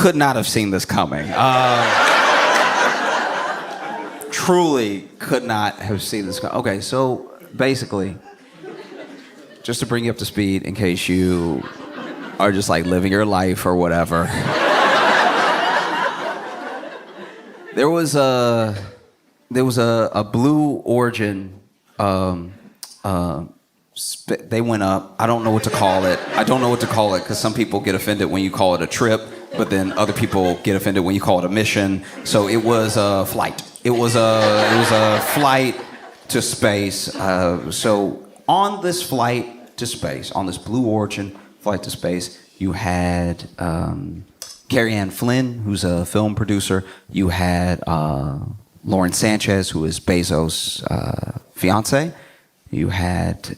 could not have seen this coming. Truly could not have seen this coming. Okay, so basically, just to bring you up to speed in case you are just like living your life or whatever. There was a Blue Origin. They went up. I don't know what to call it. Because some people get offended when you call it a trip, but then other people get offended when you call it a mission. So it was a flight. It was a flight to space. So on this flight to space, on this Blue Origin flight to space, you had Carrie Ann Flynn, who's a film producer. You had Lauren Sanchez, who is Bezos' fiance. You had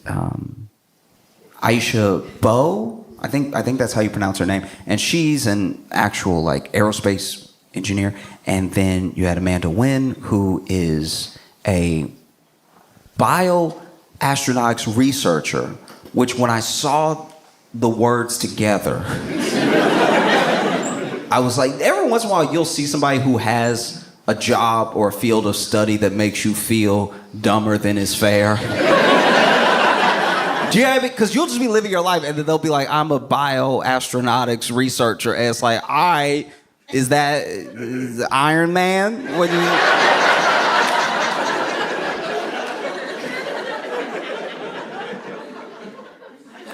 Aisha Bowe. I think that's how you pronounce her name. And she's an actual like aerospace engineer. And then you had Amanda Wynn, who is a bioastronautics researcher, which when I saw the words together, I was like, every once in a while you'll see somebody who has a job or a field of study that makes you feel dumber than is fair. Do you have it? Because you'll just be living your life and then they'll be like, I'm a bioastronautics researcher. And it's like, is that Iron Man? What do you...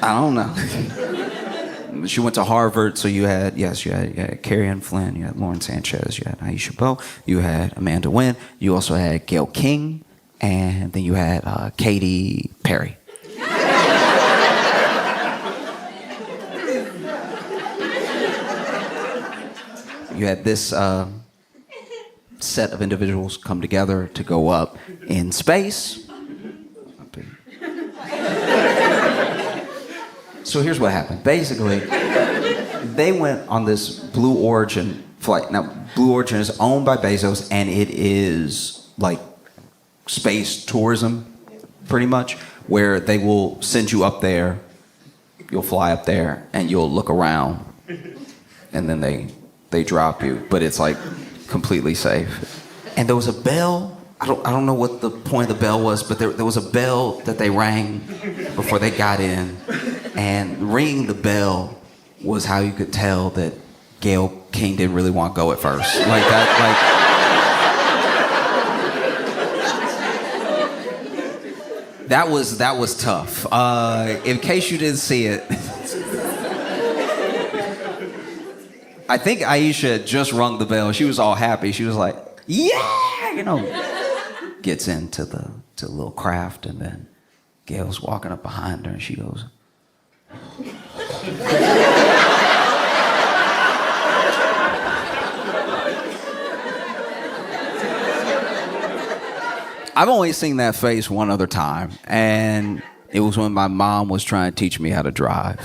I don't know. She went to Harvard, so you had Carrie Ann Flynn, you had Lauren Sanchez, you had Aisha Bowe, you had Amanda Wynn, you also had Gayle King, and then you had Katy Perry. You had this set of individuals come together to go up in space. So here's what happened. Basically, they went on this Blue Origin flight. Now, Blue Origin is owned by Bezos, and it is like space tourism, pretty much, where they will send you up there, you'll fly up there, and you'll look around, and then they drop you, but it's like completely safe. And there was a bell. I don't know what the point of the bell was, but there was a bell that they rang before they got in. And ringing the bell was how you could tell that Gayle King didn't really want to go at first. Like that, like that was tough. In case you didn't see it, I think Aisha had just rung the bell. She was all happy. She was like, "Yeah!" You know, gets into the little craft, and then Gayle's walking up behind her, and she goes, I've only seen that face one other time, and it was when my mom was trying to teach me how to drive.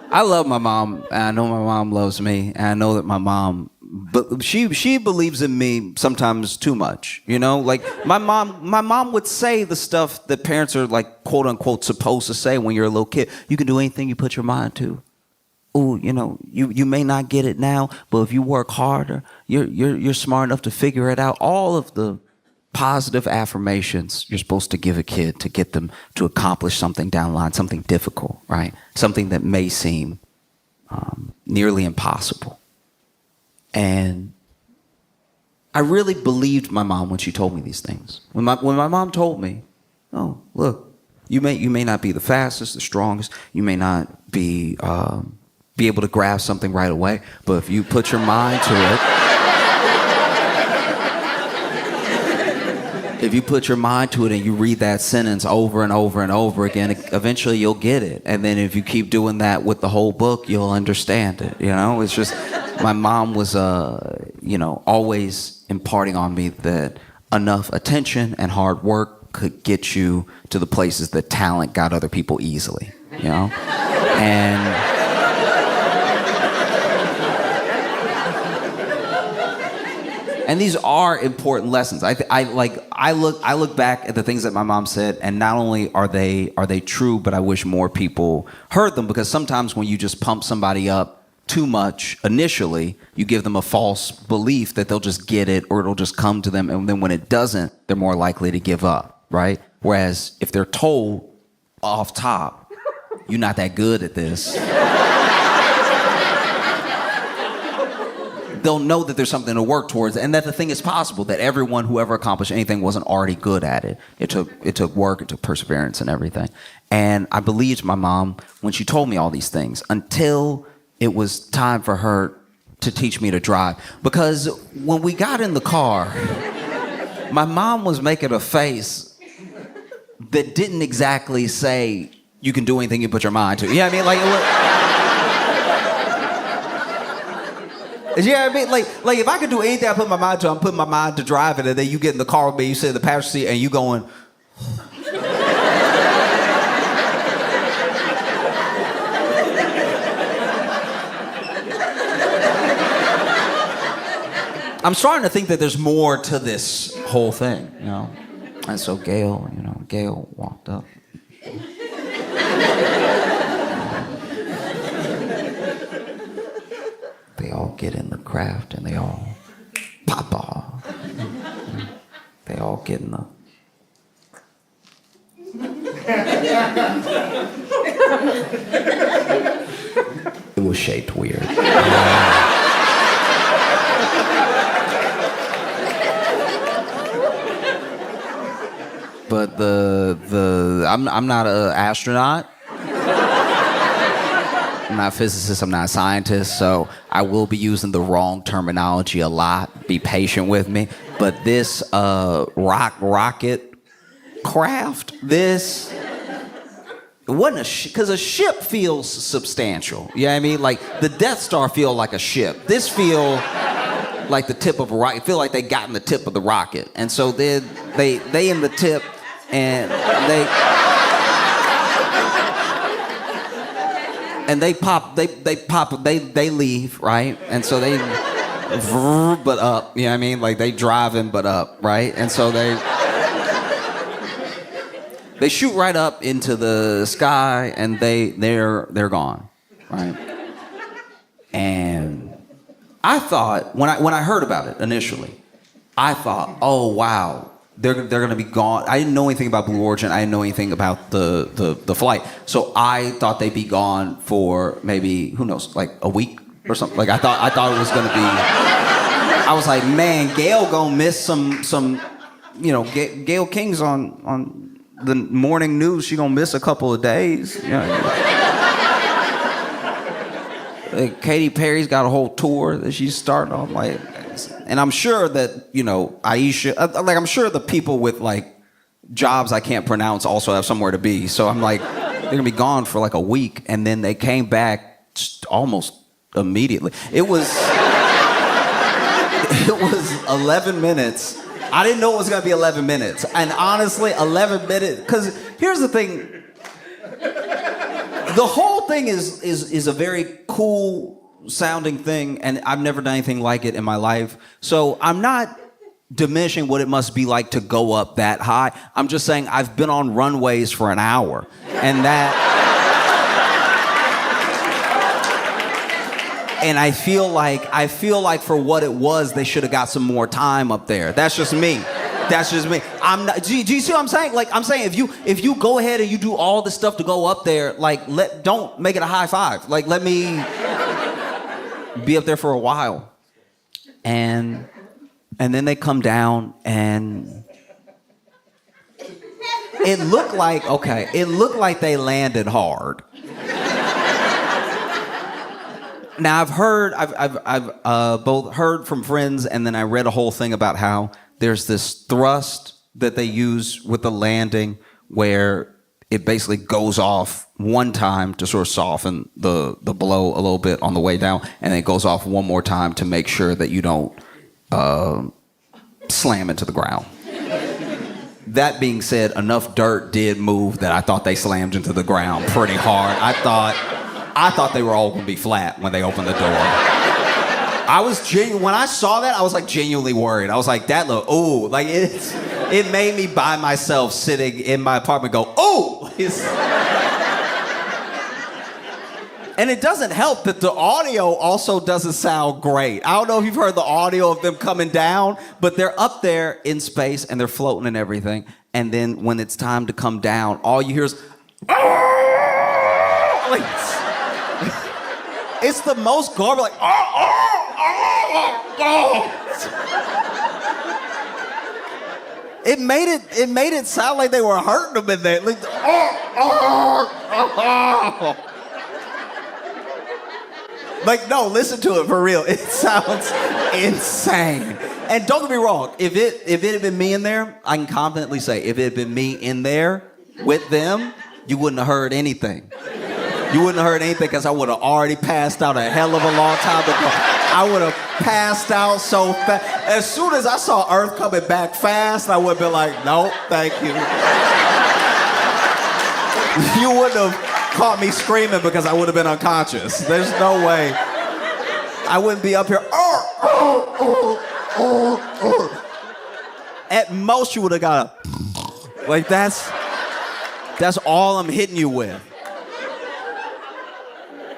I love my mom, and I know my mom loves me, and I know that my mom, but she believes in me sometimes too much, you know? Like, my mom would say the stuff that parents are, like, quote-unquote supposed to say when you're a little kid. You can do anything you put your mind to. Ooh, you know, you may not get it now, but if you work harder, you're smart enough to figure it out. All of the positive affirmations you're supposed to give a kid to get them to accomplish something down the line, something difficult, right? Something that may seem nearly impossible. And I really believed my mom when she told me these things. When my mom told me, oh, look, you may not be the fastest, the strongest, you may not be able to grasp something right away, but if you put your mind to it, if you put your mind to it and you read that sentence over and over and over again, eventually you'll get it. And then if you keep doing that with the whole book, you'll understand it. You know, it's just, my mom was, always imparting on me that enough attention and hard work could get you to the places that talent got other people easily, you know? And And these are important lessons. I look back at the things that my mom said, and not only are they true, but I wish more people heard them, because sometimes when you just pump somebody up too much initially, you give them a false belief that they'll just get it or it'll just come to them, and then when it doesn't, they're more likely to give up, right? Whereas if they're told off top, you're not that good at this, they'll know that there's something to work towards, and that the thing is possible, that everyone who ever accomplished anything wasn't already good at it. It took work, it took perseverance and everything. And I believed my mom when she told me all these things until it was time for her to teach me to drive. Because when we got in the car, my mom was making a face that didn't exactly say, you can do anything you put your mind to. You know what I mean? Like, yeah, I mean, like if I could do anything I put my mind to, I'm putting my mind to driving, and then you get in the car with me, you sit in the passenger seat, and you going. I'm starting to think that there's more to this whole thing, you know. And so Gail walked up. They all get in the craft and they all pop off. They all get in the... It was shaped weird. But I'm not an astronaut. I'm not a physicist, I'm not a scientist, so I will be using the wrong terminology a lot. Be patient with me. But this rocket craft, this, it wasn't because a ship feels substantial. You know what I mean? Like the Death Star feel like a ship. This feel like the tip of a rocket. Feel like they got in the tip of the rocket. And so they in the tip, and they leave, right? And so they but up, you know what I mean? Like they driving but up, right? And so they shoot right up into the sky, and they're gone, right? And I thought when I heard about it initially, I thought, oh wow, they're gonna be gone. I didn't know anything about Blue Origin. I didn't know anything about the flight. So I thought they'd be gone for maybe, who knows, like a week or something. Like I thought it was gonna be. I was like, man, Gail gonna miss some, you know, Gail King's on the morning news. She gonna miss a couple of days. You know? Like Katy Perry's got a whole tour that she's starting on, like. And I'm sure that, you know, Aisha, I'm sure the people with, like, jobs I can't pronounce also have somewhere to be. So I'm like, they're going to be gone for, like, a week. And then they came back almost immediately. It was 11 minutes. I didn't know it was going to be 11 minutes. And honestly, 11 minutes, because here's the thing. The whole thing is a very cool sounding thing, and I've never done anything like it in my life. So I'm not diminishing what it must be like to go up that high. I'm just saying I've been on runways for an hour, and and I feel like for what it was, they should have got some more time up there. That's just me. That's just me. I'm not. Do you see what I'm saying? Like I'm saying, if you go ahead and you do all this stuff to go up there, like don't make it a high five. Like let me be up there for a while, and then they come down, and it looked like they landed hard. Now I've both heard from friends, and then I read a whole thing about how there's this thrust that they use with the landing where it basically goes off one time to sort of soften the blow a little bit on the way down, and then it goes off one more time to make sure that you don't slam into the ground. That being said, enough dirt did move that I thought they slammed into the ground pretty hard. I thought they were all going to be flat when they opened the door. I was when I saw that, I was like genuinely worried. I was like, that look, oh, like it made me by myself sitting in my apartment go, oh! And it doesn't help that the audio also doesn't sound great. I don't know if you've heard the audio of them coming down, but they're up there in space and they're floating and everything. And then when it's time to come down, all you hear is, like, it's the most garbage, like, It made it sound like they were hurting them in there. Like, like, no, listen to it for real. It sounds insane. And don't get me wrong, if it had been me in there, I can confidently say, if it had been me in there with them, you wouldn't have heard anything. You wouldn't have heard anything because I would have already passed out a hell of a long time ago. I would have passed out so fast. As soon as I saw Earth coming back fast, I would have been like, no, thank you. You wouldn't have caught me screaming because I would have been unconscious. There's no way. I wouldn't be up here. At most, you would have got a, like, that's all I'm hitting you with.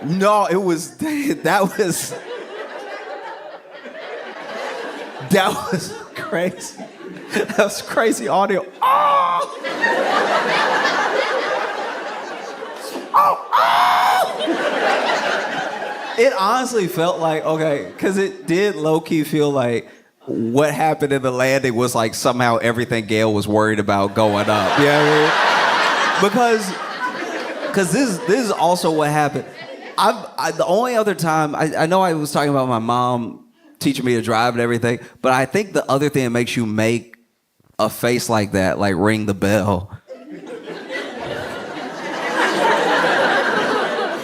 No, that was crazy. That was crazy audio. Oh! It honestly felt like, okay, because it did low-key feel like what happened in the landing was like somehow everything Gail was worried about going up. You know what I mean? Because this is also what happened. The only other time, I know I was talking about my mom teaching me to drive and everything, but I think the other thing that makes you make a face like that, like ring the bell,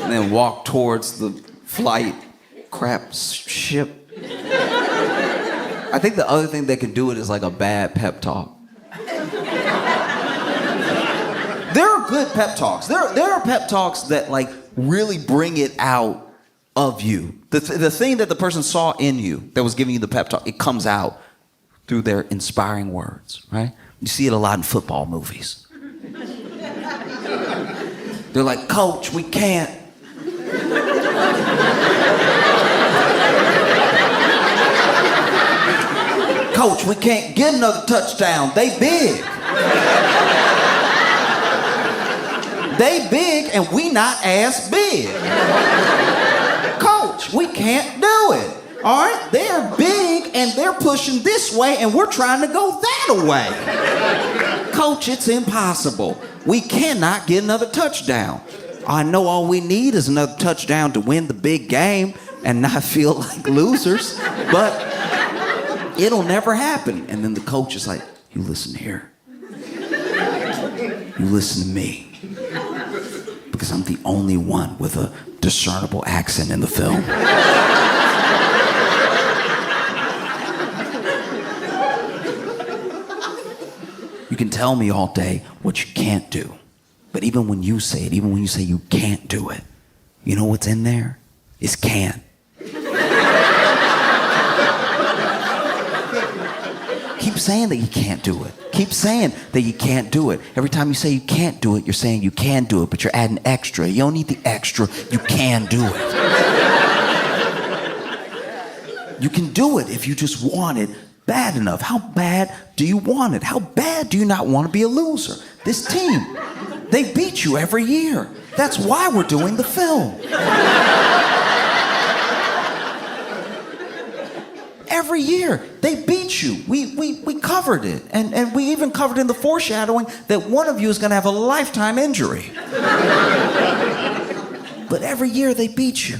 and then walk towards the flight crap ship. I think the other thing that can do it is like a bad pep talk. There are good pep talks. There are pep talks that like really bring it out of you. The thing that the person saw in you that was giving you the pep talk, it comes out through their inspiring words, right? You see it a lot in football movies. They're like, Coach, we can't. Coach, we can't get another touchdown. They big. They big and we not as big. Coach, we can't do it. All right? They're big and they're pushing this way and we're trying to go that way. Coach, it's impossible. We cannot get another touchdown. I know all we need is another touchdown to win the big game and not feel like losers, but it'll never happen. And then the coach is like, you listen here. You listen to me. Because I'm the only one with a discernible accent in the film. You can tell me all day what you can't do. But even when you say it, even when you say you can't do it, you know what's in there? It's can. Keep saying that you can't do it. Keep saying that you can't do it. Every time you say you can't do it, you're saying you can do it, but you're adding extra. You don't need the extra. You can do it. You can do it if you just want it bad enough. How bad do you want it? How bad do you not want to be a loser? This team, they beat you every year. That's why we're doing the film. Every year, they beat you. We covered it. And we even covered in the foreshadowing that one of you is going to have a lifetime injury. But every year, they beat you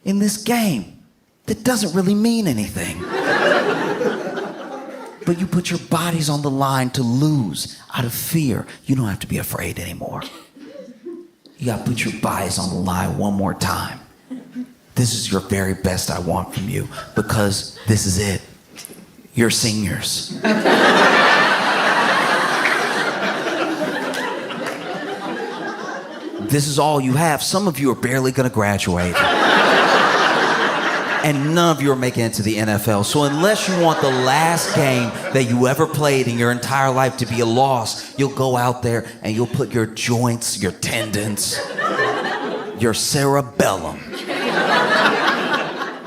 in this game that doesn't really mean anything. But you put your bodies on the line to lose out of fear. You don't have to be afraid anymore. You got to put your bodies on the line one more time. This is your very best I want from you because this is it. You're seniors. This is all you have. Some of you are barely going to graduate. and none of you are making it to the NFL. So unless you want the last game that you ever played in your entire life to be a loss, you'll go out there and you'll put your joints, your tendons, your cerebellum.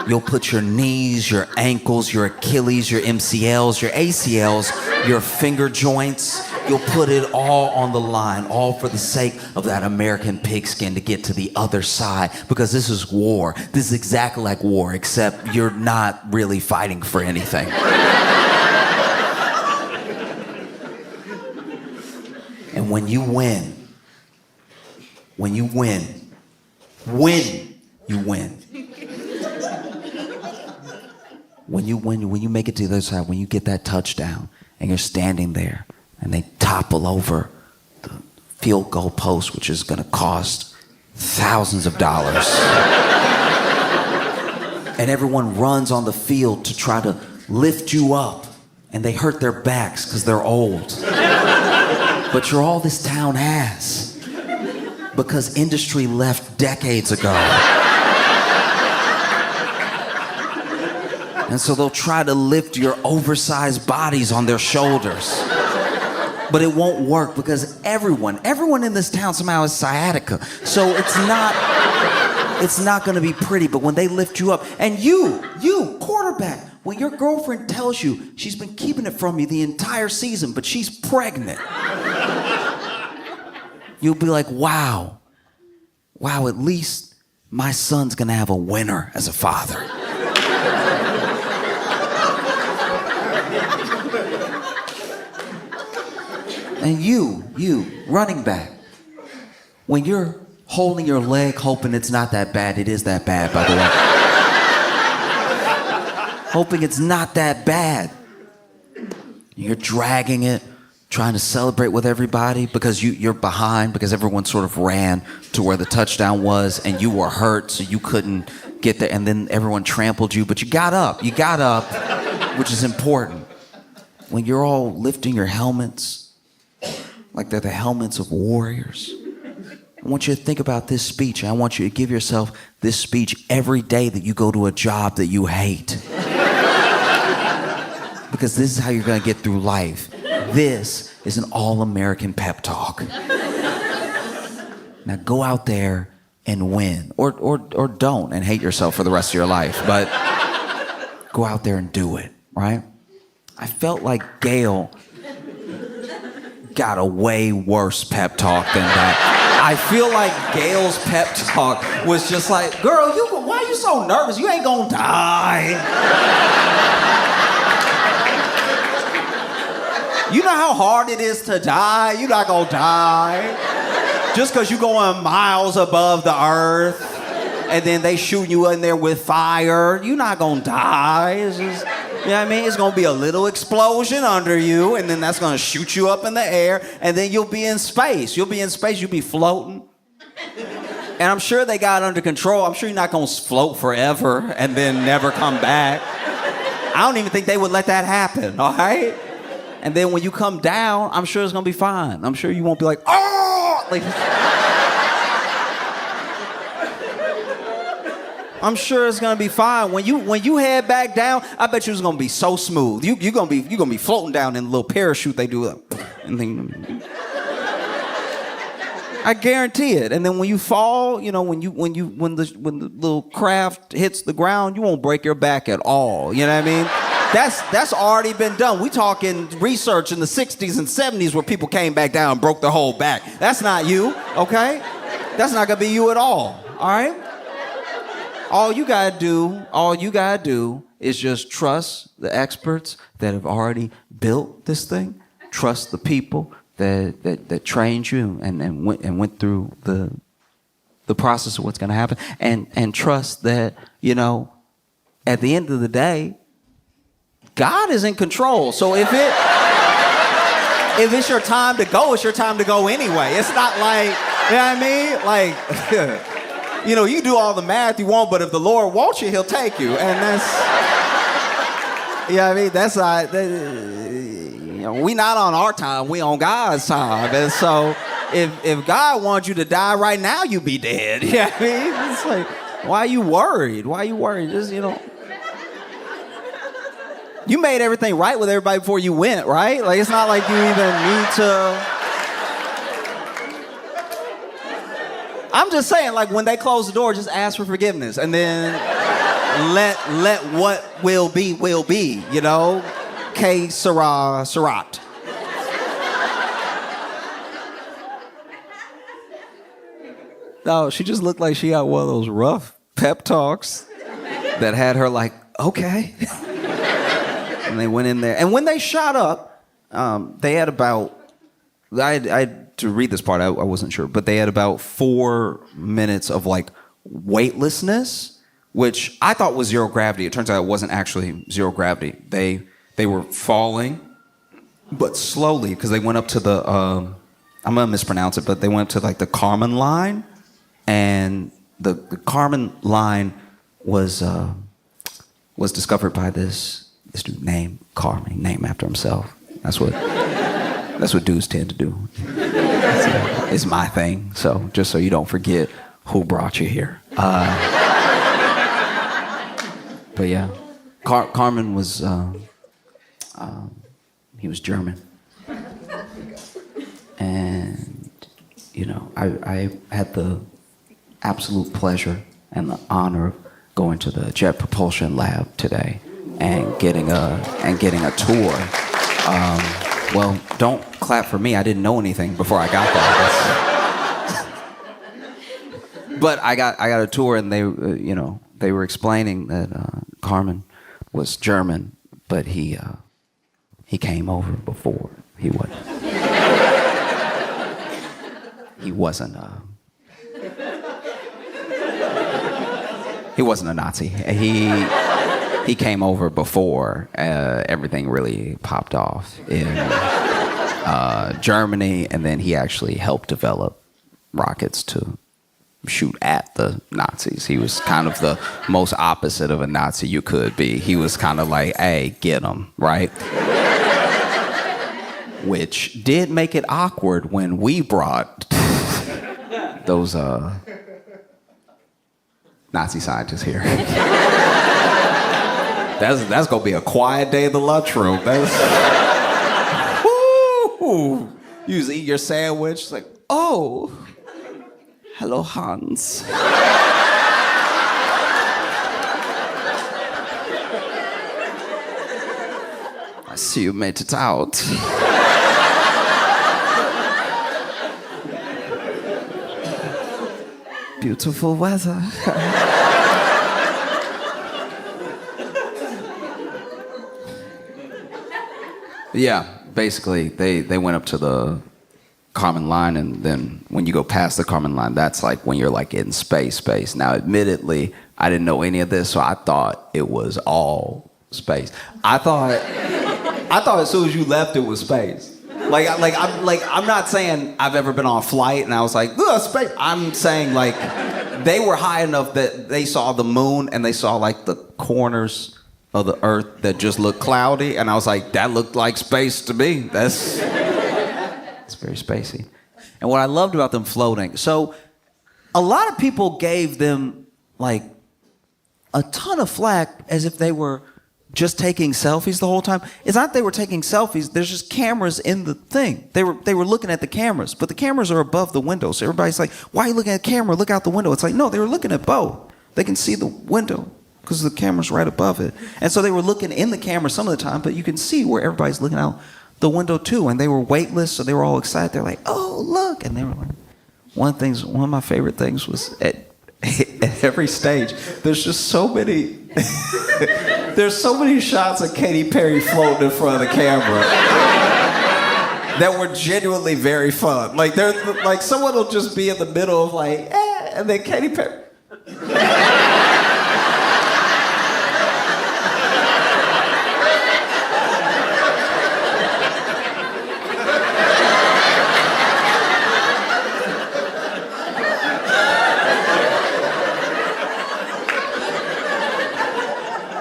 You'll put your knees, your ankles, your Achilles, your MCLs, your ACLs, your finger joints. You'll put it all on the line, all for the sake of that American pigskin to get to the other side, because this is war. This is exactly like war, except you're not really fighting for anything. And when you win, when you make it to the other side, when you get that touchdown and you're standing there and they topple over the field goal post, which is going to cost thousands of dollars, and everyone runs on the field to try to lift you up, and they hurt their backs because they're old. But you're all this town has, because industry left decades ago. And so they'll try to lift your oversized bodies on their shoulders. But it won't work, because everyone in this town somehow has sciatica. So it's not gonna be pretty. But when they lift you up, and you, quarterback, when your girlfriend tells you she's been keeping it from you the entire season, but she's pregnant, you'll be like, wow, at least my son's gonna have a winner as a father. And you, running back, when you're holding your leg hoping it's not that bad, it is that bad, by the way. Hoping it's not that bad. You're dragging it, trying to celebrate with everybody because you're behind, because everyone sort of ran to where the touchdown was and you were hurt, so you couldn't get there, and then everyone trampled you, but you got up, which is important. When you're all lifting your helmets, like they're the helmets of warriors. I want you to think about this speech. I want you to give yourself this speech every day that you go to a job that you hate. Because this is how you're gonna get through life. This is an all-American pep talk. Now go out there and win. Or don't and hate yourself for the rest of your life. But go out there and do it, right? I felt like Gail got a way worse pep talk than that. I feel like Gail's pep talk was just like, girl, why are you so nervous? You ain't gonna die. You know how hard it is to die? You're not gonna die. Just because you're going miles above the earth and then they shoot you in there with fire, you're not gonna die. It's just, you know what I mean? It's gonna be a little explosion under you, and then that's gonna shoot you up in the air, and then you'll be in space. You'll be floating. And I'm sure they got it under control. I'm sure you're not gonna float forever and then never come back. I don't even think they would let that happen, all right? And then when you come down, I'm sure it's gonna be fine. I'm sure you won't be like, oh! Like, I'm sure it's gonna be fine. When you head back down, I bet you it's gonna be so smooth. You're gonna be floating down in a little parachute they do, and then I guarantee it. And then when you fall, you know, when the little craft hits the ground, you won't break your back at all. You know what I mean? That's already been done. We talking research in the 60s and 70s where people came back down and broke their whole back. That's not you, okay? That's not gonna be you at all right? All you gotta do is just trust the experts that have already built this thing. Trust the people that trained you and went through the process of what's gonna happen. And trust that, you know, at the end of the day, God is in control. So if it's your time to go, it's your time to go anyway. It's not like, you know what I mean? Like, you know, you do all the math you want, but if the Lord wants you, he'll take you. And that's, you know what I mean? That's not, you know, we not on our time, we on God's time. And so if God wants you to die right now, you be dead. You know what I mean? It's like, why are you worried? Just, you know, You made everything right with everybody before you went, right? Like, it's not like you even need to. I'm just saying, like, when they close the door, just ask for forgiveness. And then let what will be, you know? Que sera, serat. No, she just looked like she got one of those rough pep talks that had her like, okay. And they went in there. And when they shot up, they had about, I had to read this part, I wasn't sure, but they had about 4 minutes of like weightlessness, which I thought was zero gravity. It turns out it wasn't actually zero gravity. They were falling, but slowly, because they went up to the, I'm gonna mispronounce it, but they went to like the Kármán line, and the Kármán line was discovered by this dude named Kármán, named after himself. That's what dudes tend to do. It's my thing. So just so you don't forget who brought you here. But yeah, Kármán was he was German, and you know I had the absolute pleasure and the honor of going to the Jet Propulsion Lab today and getting a tour. Well, don't clap for me. I didn't know anything before I got there. But I got a tour, and they were explaining that Kármán was German, but he came over before. He wasn't a Nazi. He came over before everything really popped off in Germany, and then he actually helped develop rockets to shoot at the Nazis. He was kind of the most opposite of a Nazi you could be. He was kind of like, hey, get him, right? Which did make it awkward when we brought those Nazi scientists here. That's gonna be a quiet day in the lunchroom. Woo! You just eat your sandwich, it's like, oh, hello, Hans. I see you made it out. Beautiful weather. Yeah, basically, they went up to the Kármán line, and then when you go past the Kármán line, that's like when you're like in space. Now, admittedly, I didn't know any of this, so I thought it was all space. I thought as soon as you left, it was space. I'm not saying I've ever been on a flight and I was like, ugh, space. I'm saying like they were high enough that they saw the moon and they saw like the corners of the earth that just looked cloudy, and I was like, that looked like space to me. It's very spacey. And what I loved about them floating, so a lot of people gave them like a ton of flack as if they were just taking selfies the whole time. It's not they were taking selfies, there's just cameras in the thing. They were looking at the cameras, but the cameras are above the window. So everybody's like, why are you looking at the camera? Look out the window. It's like, no, they were looking at both. They can see the window because the camera's right above it. And so they were looking in the camera some of the time, but you can see where everybody's looking out the window too. And they were weightless, so they were all excited. They're like, oh, look. And they were like, one of my favorite things was at every stage, there's just so many there's so many shots of Katy Perry floating in front of the camera that were genuinely very fun. Like someone will just be in the middle of like, and then Katy Perry.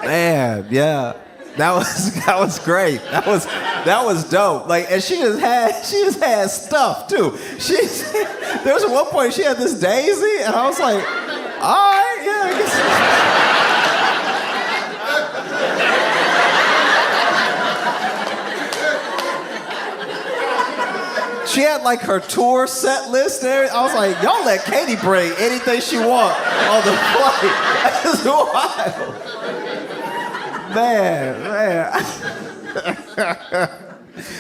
Man, yeah, that was great. That was dope. Like, and she just had stuff too. There was one point she had this daisy, and I was like, all right, yeah, I guess. She had like her tour set list there. I was like, y'all let Katy bring anything she want on the flight. That's wild. Man.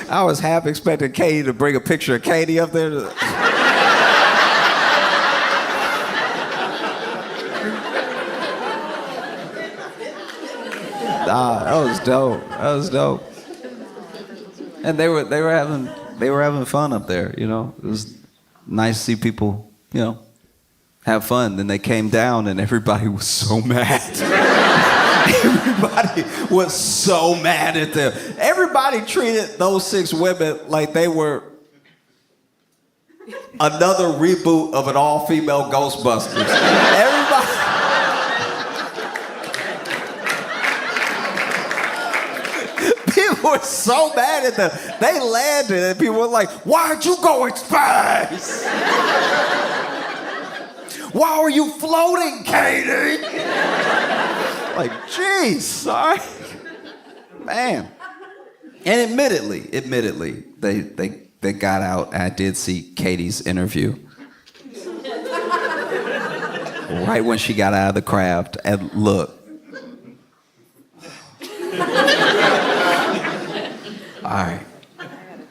I was half expecting Katy to bring a picture of Katy up there. That was dope. That was dope. And they were having fun up there, you know. It was nice to see people, you know, have fun. Then they came down and everybody was so mad. Everybody was so mad at them. Everybody treated those 6 women like they were another reboot of an all-female Ghostbusters. Everybody. People were so mad at them. They landed and people were like, why'd you go in space? Why are you floating, Katy? Like, geez, sorry. Man. And admittedly, they got out, and I did see Katy's interview. Right when she got out of the craft, and look. All right.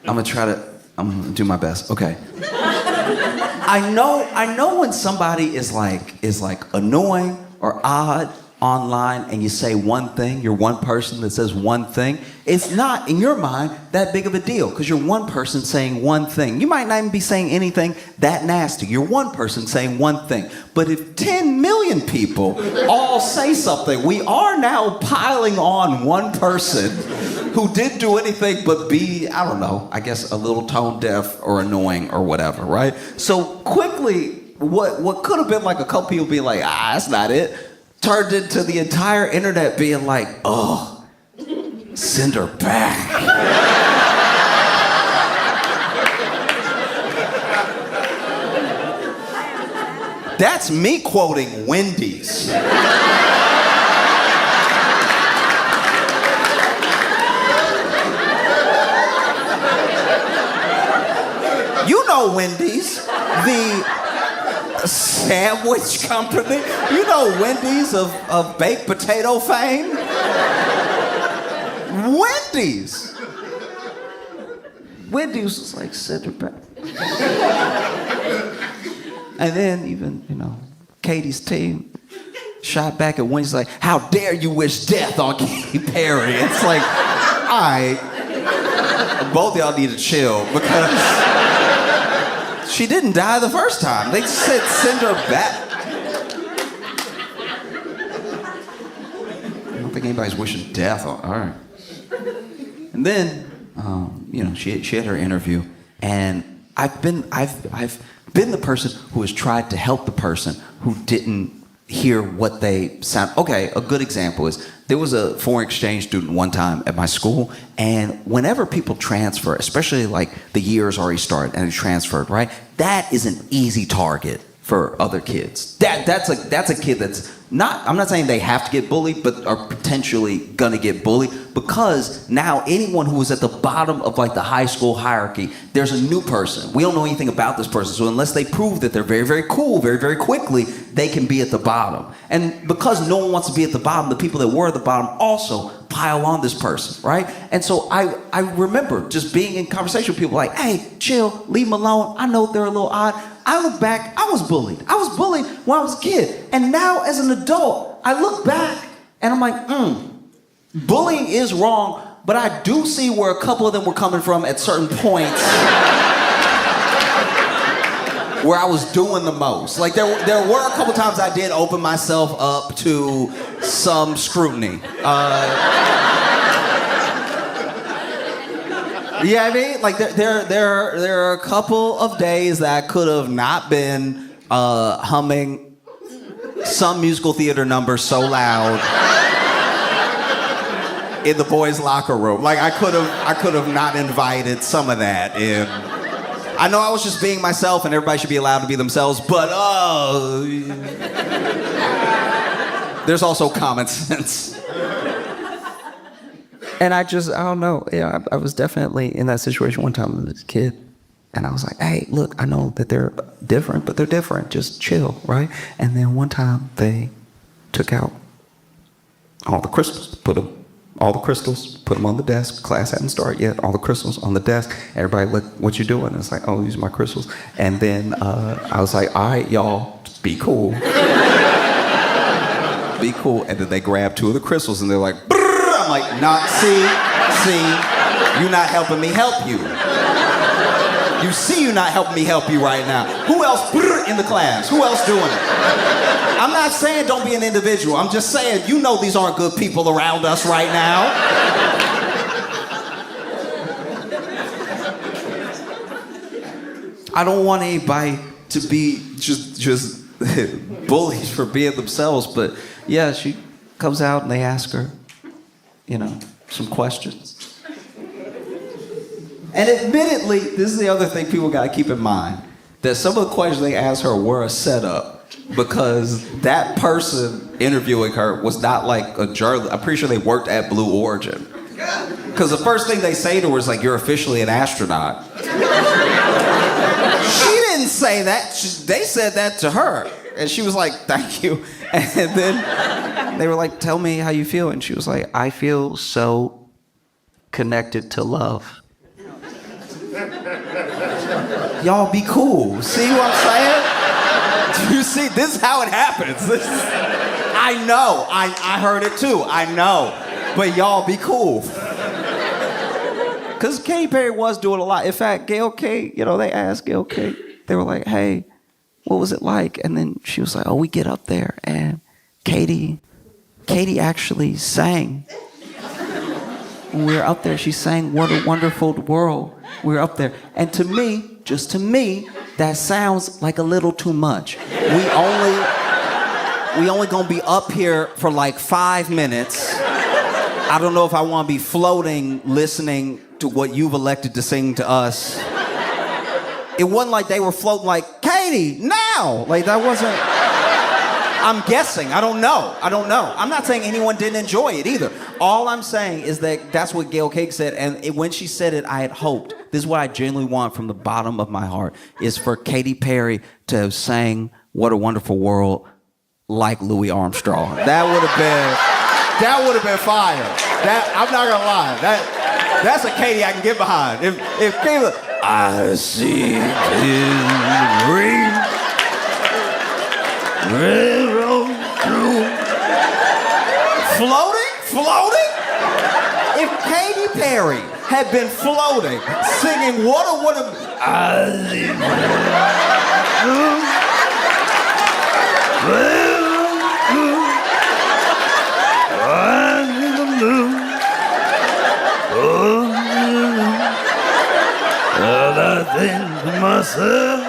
I'm gonna do my best. Okay. I know when somebody is like annoying or odd online and you say one thing, you're one person that says one thing, it's not, in your mind, that big of a deal because you're one person saying one thing. You might not even be saying anything that nasty. You're one person saying one thing. But if 10 million people all say something, we are now piling on one person who didn't do anything but be, I don't know, I guess a little tone deaf or annoying or whatever, right? So quickly, what could have been like a couple people being like, that's not it, turned into the entire internet being like, oh, send her back. That's me quoting Wendy's. You know Wendy's, the sandwich company. You know Wendy's of baked potato fame? Wendy's. Wendy's was like, send her back. And then even, you know, Katy's team shot back at Wendy's like, how dare you wish death on Katy Perry? It's like, all right, both of y'all need to chill because she didn't die the first time. They said send her back. I don't think anybody's wishing death on her. And then, you know, she had her interview, and I've been the person who has tried to help the person who didn't hear what they sound. Okay, a good example is there was a foreign exchange student one time at my school, and whenever people transfer, especially like the year's already started and they transferred, right? That is an easy target for other kids. That's a kid that's not, I'm not saying they have to get bullied, but are potentially gonna get bullied because now anyone who is at the bottom of like the high school hierarchy, there's a new person. We don't know anything about this person. So unless they prove that they're very, very cool, very, very quickly, they can be at the bottom. And because no one wants to be at the bottom, the people that were at the bottom also pile on this person, right? And so I remember just being in conversation with people like, hey, chill, leave them alone. I know they're a little odd. I look back, I was bullied. I was bullied when I was a kid. And now as an adult, I look back and I'm like, bullying is wrong, but I do see where a couple of them were coming from at certain points where I was doing the most. Like there were a couple times I did open myself up to some scrutiny. Yeah, I mean, like there are a couple of days that I could have not been humming some musical theater number so loud in the boys' locker room. Like I could have not invited some of that in. I know I was just being myself, and everybody should be allowed to be themselves, but there's also common sense. And I don't know. Yeah, I was definitely in that situation one time as a kid. And I was like, hey, look, I know that they're different, but they're different. Just chill, right? And then one time they took out all the crystals, put them on the desk. Class hadn't started yet. All the crystals on the desk. Everybody, look, what you doing? And it's like, oh, these are my crystals. And then I was like, all right, y'all, be cool. Be cool. And then they grabbed 2 of the crystals and they're like, brrr. I'm like, see, you're not helping me help you. You see you're not helping me help you right now. Who else in the class? Who else doing it? I'm not saying don't be an individual. I'm just saying you know these aren't good people around us right now. I don't want anybody to be just bullies for being themselves, but yeah, she comes out and they ask her, some questions. And admittedly, this is the other thing people got to keep in mind, that some of the questions they asked her were a setup because that person interviewing her was not like a journalist. I'm pretty sure they worked at Blue Origin. Because the first thing they say to her is like, you're officially an astronaut. She didn't say that. They said that to her. And she was like, thank you. And then they were like, tell me how you feel. And she was like, I feel so connected to love. Y'all be cool. See what I'm saying? Do you see? This is how it happens. I know. I heard it too. I know. But y'all be cool. Because Katy Perry was doing a lot. In fact, Gayle K, they asked Gayle K. They were like, hey, what was it like? And then she was like, oh, we get up there and Katy actually sang. When we were up there, she sang What a Wonderful World. We were up there. And to me, just to me, that sounds like a little too much. We only gonna be up here for like 5 minutes. I don't know if I want to be floating, listening to what you've elected to sing to us. It wasn't like they were floating like, Katy, now! Like that wasn't... I'm guessing. I don't know. I'm not saying anyone didn't enjoy it either. All I'm saying is that that's what Gayle Cake said, and when she said it, I had hoped. This is what I genuinely want from the bottom of my heart, is for Katy Perry to have sang What a Wonderful World like Louis Armstrong. That would have been fire. I'm not gonna lie. That's a Katy I can get behind. If Katy was, I see it in the rain. Railroad through. Floating? If Katy Perry had been floating, singing what a I think to myself,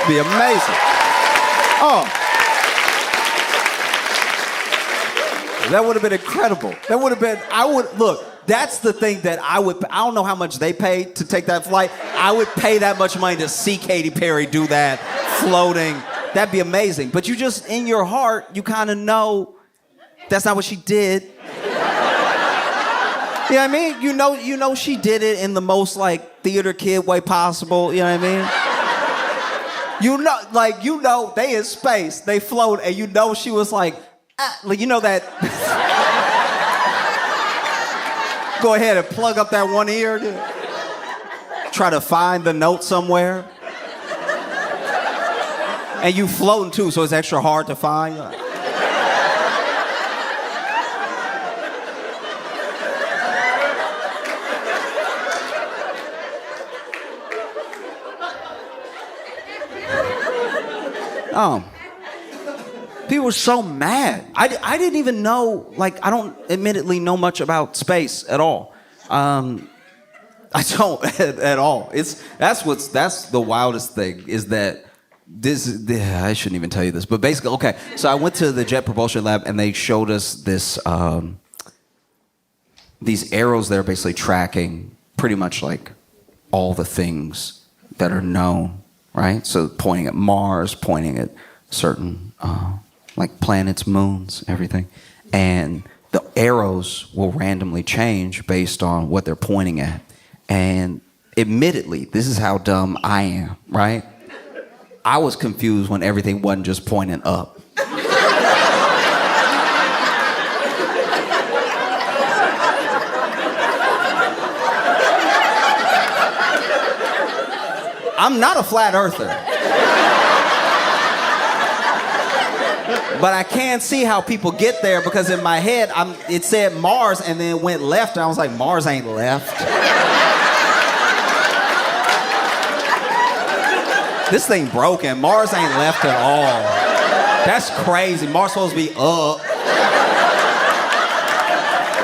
be amazing. Oh, that would have been incredible. That would have been. Look. That's the thing that I don't know how much they paid to take that flight. I would pay that much money to see Katy Perry do that, floating. That'd be amazing. But you just, in your heart, you kind of know that's not what she did. You know what I mean? You know she did it in the most like theater kid way possible. You know what I mean? They in space, they float, and she was like that. Go ahead and plug up that one ear. Try to find the note somewhere. And you floating too, so it's extra hard to find. People were so mad. I didn't even know, I don't admittedly know much about space at all. I don't at all. That's the wildest thing is that I shouldn't even tell you this, but basically, okay, so I went to the Jet Propulsion Lab and they showed us these arrows that are basically tracking pretty much like all the things that are known, right? So pointing at Mars, pointing at certain like planets, moons, everything. And the arrows will randomly change based on what they're pointing at. And admittedly, this is how dumb I am, right? I was confused when everything wasn't just pointing up. I'm not a flat earther. But I can see how people get there, because in my head, it said Mars and then it went left, and I was like, Mars ain't left. This thing broken. Mars ain't left at all. That's crazy. Mars supposed to be up.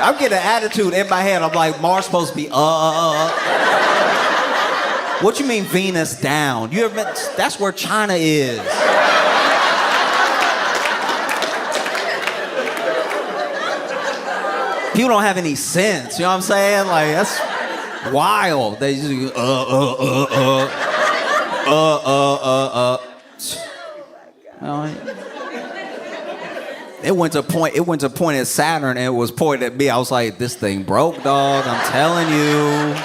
I'm getting an attitude in my head. I'm like, Mars supposed to be up. What you mean Venus down? That's where China is. People don't have any sense, you know what I'm saying? Like, that's wild. They just It went to a point at Saturn, and it was pointed at me. I was like, this thing broke, dog. I'm telling you.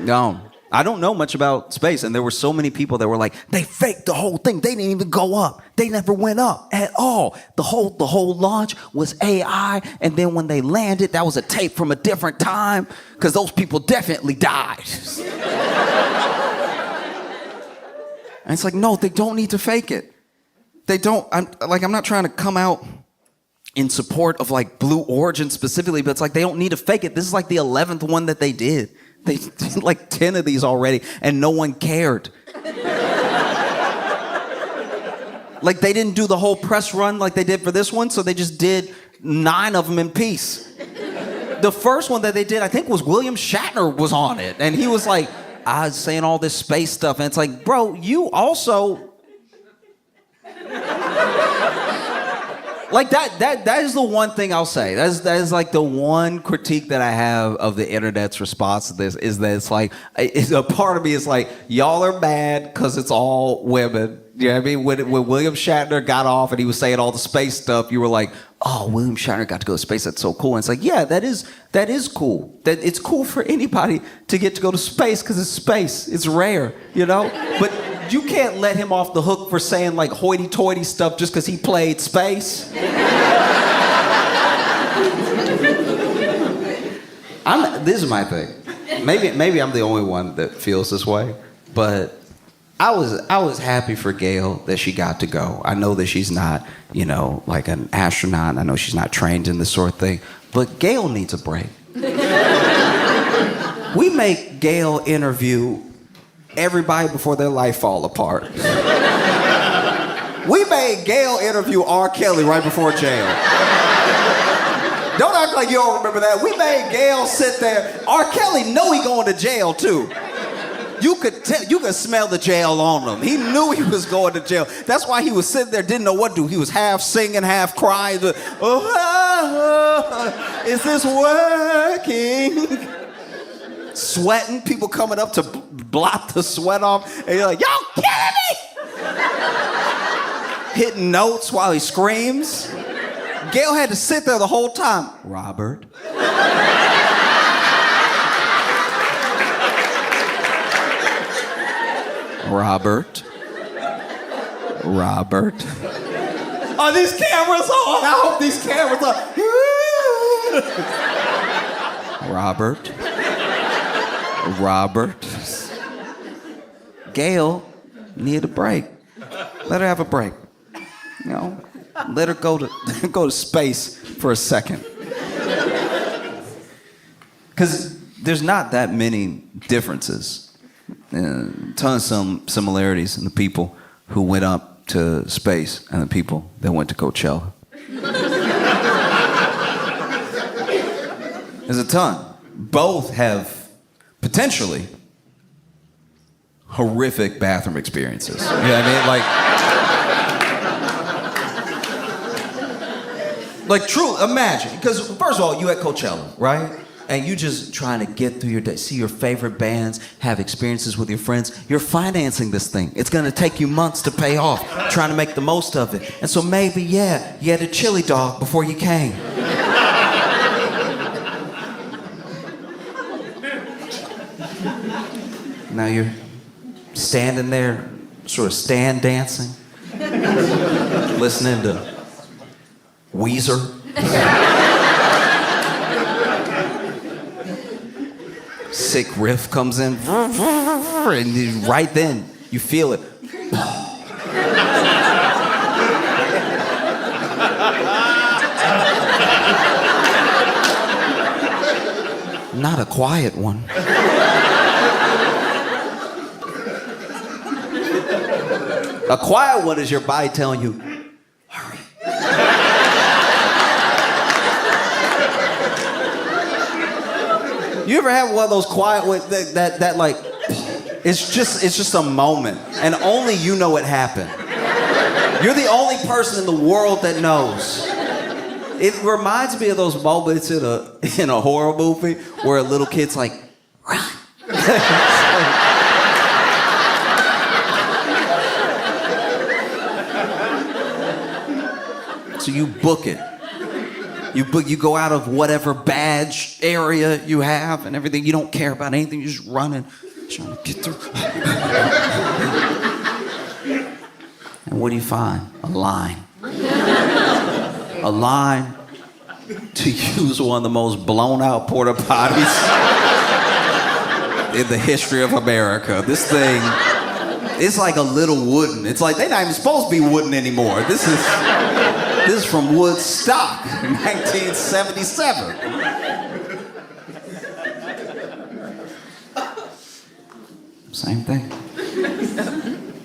No, I don't know much about space, and there were so many people that were like, they faked the whole thing. They didn't even go up. They never went up at all. The whole launch was AI, and then when they landed, that was a tape from a different time, because those people definitely died. And it's like, no, they don't need to fake it. They don't. I'm not trying to come out in support of like Blue Origin specifically, but it's like they don't need to fake it. This is like the 11th one that they did. They did like 10 of these already, and no one cared. Like, they didn't do the whole press run like they did for this one, so they just did 9 of them in peace. The first one that they did, I think, was William Shatner was on it, and he was like, I was saying all this space stuff, and it's like, bro, you also... Like, that is the one thing I'll say. That is like the one critique that I have of the internet's response to this, is that it's like, a part of me is like, y'all are mad because it's all women. You know what I mean? When William Shatner got off and he was saying all the space stuff, you were like, oh, William Shatner got to go to space. That's so cool. And it's like, yeah, that is cool. That it's cool for anybody to get to go to space, because it's space. It's rare, you know? But you can't let him off the hook for saying like hoity-toity stuff just because he played space. This is my thing. Maybe I'm the only one that feels this way, but I was happy for Gail that she got to go. I know that she's not, you know, like an astronaut. I know she's not trained in this sort of thing, but Gail needs a break. We make Gail interview everybody before their life fall apart. We made Gail interview R. Kelly right before jail. Don't act like you don't remember that. We made Gail sit there. R. Kelly know he going to jail too. You could smell the jail on him. He knew he was going to jail. That's why he was sitting there, didn't know what to do. He was half singing, half crying. Is this working? Sweating, people coming up to blot the sweat off, and you're like, y'all killing me! Hitting notes while he screams. Gail had to sit there the whole time. Robert. Robert. Are these cameras on? I hope these cameras are. Robert. Gail needed a break. Let her have a break. You know, let her go to space for a second. Because there's not that many differences. Tons of similarities in the people who went up to space and the people that went to Coachella. There's a ton. Both have potentially horrific bathroom experiences. You know what I mean? Like true, imagine. Because first of all, you at Coachella, right? and you just trying to get through your day, see your favorite bands, have experiences with your friends. You're financing this thing. It's going to take you months to pay off, trying to make the most of it. And so maybe, yeah, you had a chili dog before you came. Now you're standing there, sort of stand dancing, listening to Weezer. Sick riff comes in, and right then you feel it. Not a quiet one. A quiet one is your body telling you, hurry. You ever have one of those quiet ones that like, it's just a moment, and only you know it happened. You're the only person in the world that knows. It reminds me of those moments in a horror movie where a little kid's like, run. So you book it. You go out of whatever badge area you have and everything. You don't care about anything. You're just running, trying to get through. And what do you find? A line. A line to use one of the most blown out porta potties in the history of America. This thing, it's like a little wooden. It's like they're not even supposed to be wooden anymore. This is from Woodstock, 1977. Same thing.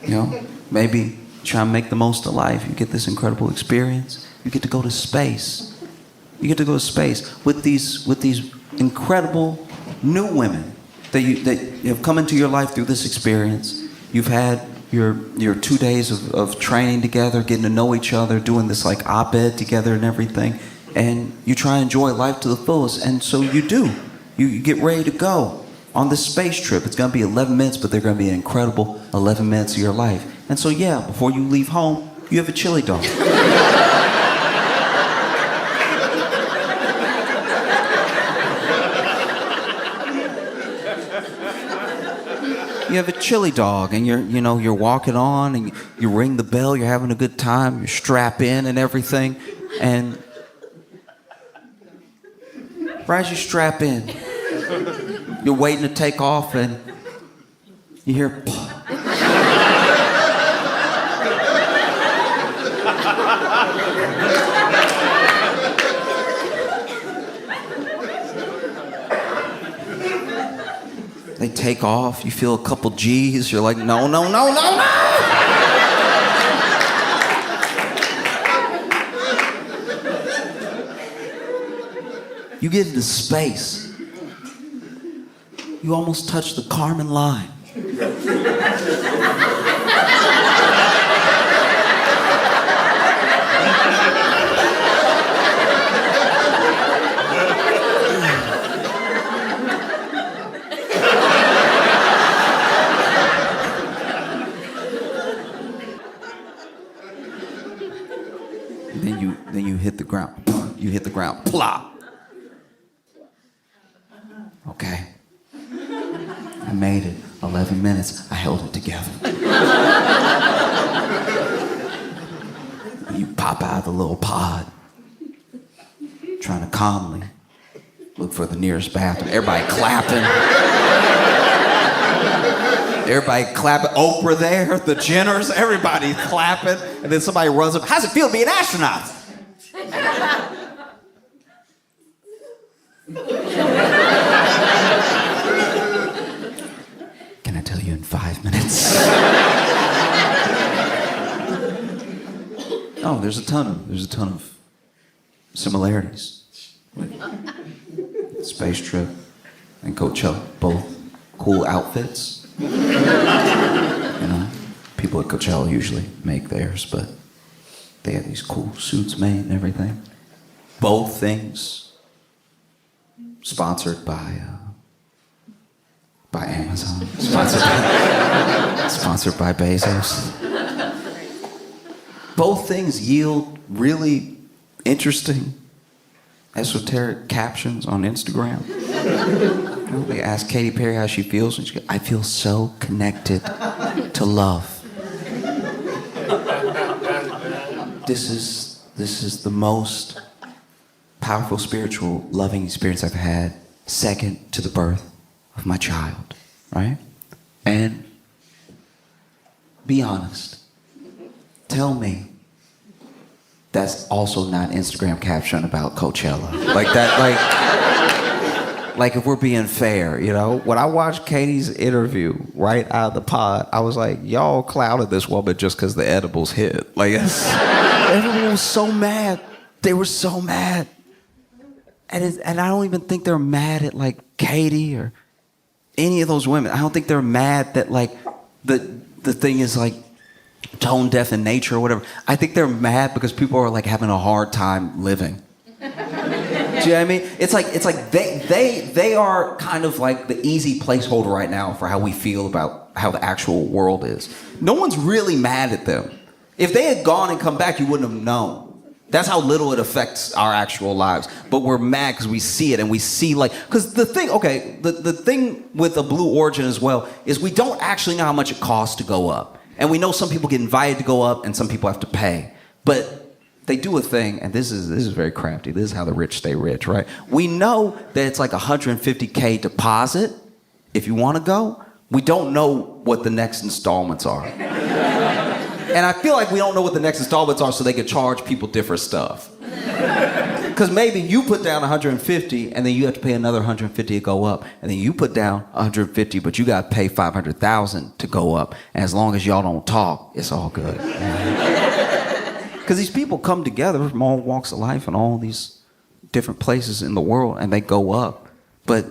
You know, maybe try and make the most of life. You get this incredible experience. You get to go to space. You get to go to space with these incredible new women that have come into your life through this experience. You've had your 2 days of training together, getting to know each other, doing this like op-ed together and everything, and you try and enjoy life to the fullest, and so you do. You get ready to go on this space trip. It's gonna be 11 minutes, but they're gonna be an incredible 11 minutes of your life. And so yeah, before you leave home, you have a chili dog. You have a chili dog, and you're walking on, and you ring the bell. You're having a good time. You strap in and everything, and right as you strap in, you're waiting to take off, and you hear. They take off, you feel a couple G's, you're like, no. You get into space. You almost touch the Kármán line. Then you hit the ground. You hit the ground. Plop. Okay. I made it. 11 minutes. I held it together. You pop out of the little pod, trying to calmly look for the nearest bathroom. Everybody clapping. Everybody clapping. Oprah there, the Jenners, everybody clapping. And then somebody runs up. How's it feel to be an astronaut? Can I tell you in 5 minutes? Oh, there's a ton of similarities with Space Trip and Coachella. Both cool outfits. You know, people at Coachella usually make theirs, but they have these cool suits made and everything. Both things sponsored by Amazon, sponsored by Bezos. Both things yield really interesting, esoteric captions on Instagram. They ask Katy Perry how she feels, and she goes, "I feel so connected to love." This is the most powerful spiritual loving experience I've had, second to the birth of my child, right? And be honest. Tell me that's also not an Instagram caption about Coachella. Like that, like if we're being fair, you know? When I watched Katy's interview right out of the pod, I was like, y'all clouded this woman just because the edibles hit. Like, everyone was so mad. They were so mad. And I don't even think they're mad at, like, Katy or any of those women. I don't think they're mad that, like, the thing is, like, tone deaf in nature or whatever. I think they're mad because people are, like, having a hard time living. Do you know what I mean? It's like they are kind of like the easy placeholder right now for how we feel about how the actual world is. No one's really mad at them. If they had gone and come back, you wouldn't have known. That's how little it affects our actual lives. But we're mad because we see it and we see because the thing with a Blue Origin as well is we don't actually know how much it costs to go up. And we know some people get invited to go up and some people have to pay. But they do a thing, and this is very crafty. This is how the rich stay rich, right? We know that it's like $150K deposit if you want to go. We don't know what the next installments are. And I feel like we don't know what the next installments are so they can charge people different stuff. Because maybe you put down 150 and then you have to pay another 150 to go up. And then you put down 150, but you got to pay 500,000 to go up. And as long as y'all don't talk, it's all good. Because these people come together from all walks of life and all these different places in the world, and they go up. But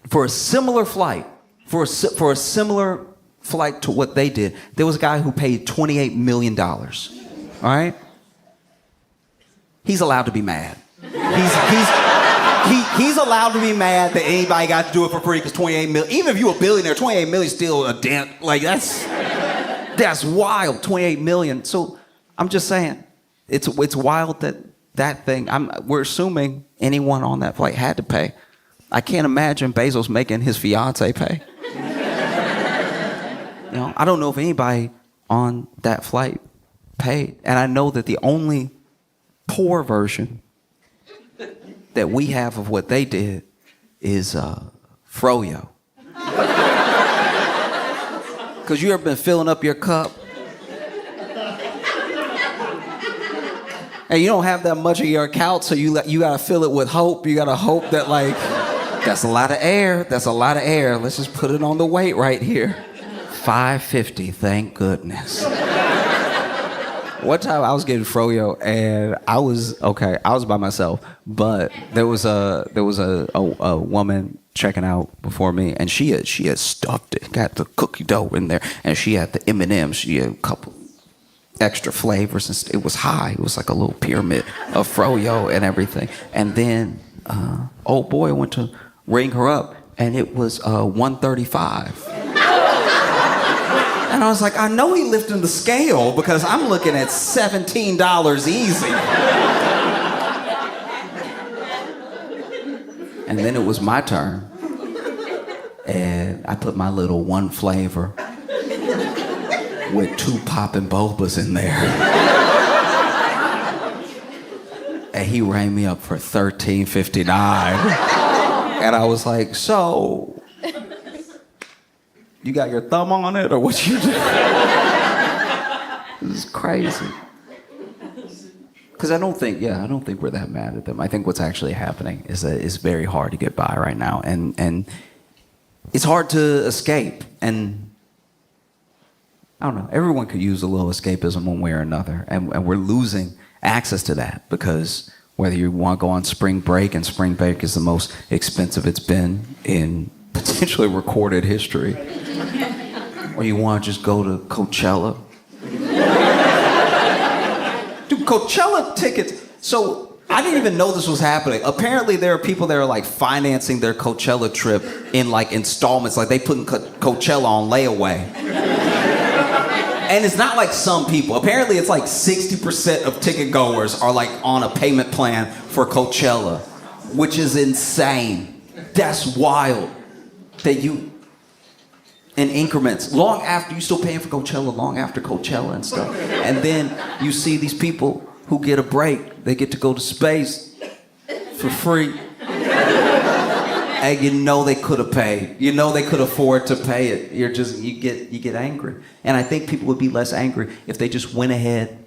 for a similar flight, for a similar flight to what they did, there was a guy who paid $28 million. All right? He's allowed to be mad. He's allowed to be mad that anybody got to do it for free because 28 million, even if you're a billionaire, 28 million is still a dent. Like, that's wild, 28 million. So I'm just saying, it's wild that thing, we're assuming anyone on that flight had to pay. I can't imagine Bezos making his fiance pay. You know, I don't know if anybody on that flight paid. And I know that the only poor version that we have of what they did is froyo. Because you ever been filling up your cup and you don't have that much of your account, so you gotta fill it with hope. You gotta hope that, like, that's a lot of air. That's a lot of air. Let's just put it on the weight right here. $5.50, thank goodness. One time I was getting froyo and I was by myself, but there was a woman checking out before me, and she had stuffed it, got the cookie dough in there, and she had the M&Ms. She had a couple extra flavors, and it was high. It was like a little pyramid of froyo and everything. And then old boy went to ring her up, and it was $135. And I was like, I know he lifted the scale because I'm looking at $17 easy. And then it was my turn. And I put my little one flavor with 2 poppin' bobas in there. And he rang me up for $13.59. And I was like, so, you got your thumb on it, or what you do? This is crazy. Because I don't think we're that mad at them. I think what's actually happening is that it's very hard to get by right now, and it's hard to escape. And I don't know. Everyone could use a little escapism one way or another, and we're losing access to that because whether you want to go on spring break, and spring break is the most expensive it's been in potentially recorded history, or you want to just go to Coachella. Dude, Coachella tickets. So I didn't even know this was happening. Apparently, there are people that are like financing their Coachella trip in like installments. Like they putting Coachella on layaway. And it's not like some people. Apparently, it's like 60% of ticket goers are like on a payment plan for Coachella, which is insane. That's wild. That you, in increments, long after, you still paying for Coachella, long after Coachella and stuff. And then you see these people who get a break. They get to go to space for free. And you know they could have paid. You know they could afford to pay it. You get angry. And I think people would be less angry if they just went ahead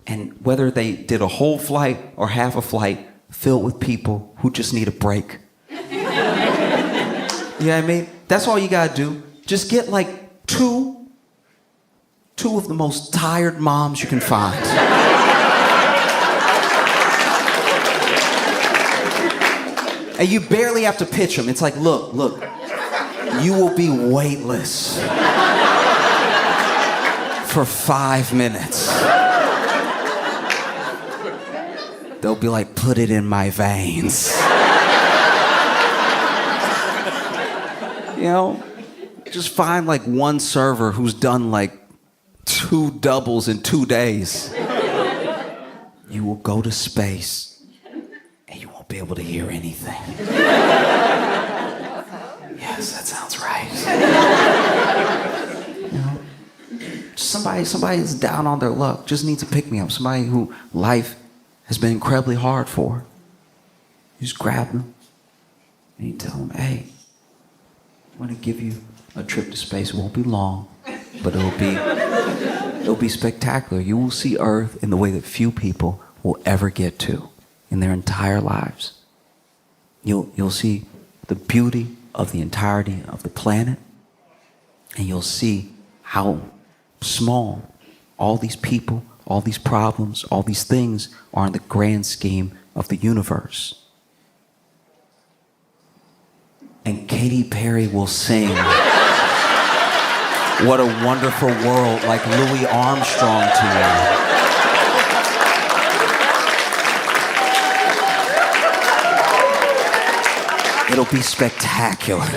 and whether they did a whole flight or half a flight filled with people who just need a break. You know what I mean? That's all you gotta do. Just get like two of the most tired moms you can find. And you barely have to pitch them. It's like, look, you will be weightless for 5 minutes. They'll be like, put it in my veins. You know, just find like one server who's done like 2 doubles in 2 days. You will go to space. Be able to hear anything. Yes, that sounds right. You know, somebody is down on their luck, just needs to pick me up. Somebody who life has been incredibly hard for. You just grab them and you tell them, hey, I want to give you a trip to space. It won't be long, but it'll be spectacular. You will see Earth in the way that few people will ever get to in their entire lives. You'll see the beauty of the entirety of the planet, and you'll see how small all these people, all these problems, all these things are in the grand scheme of the universe. And Katy Perry will sing What a Wonderful World like Louis Armstrong to you. It'll be spectacular.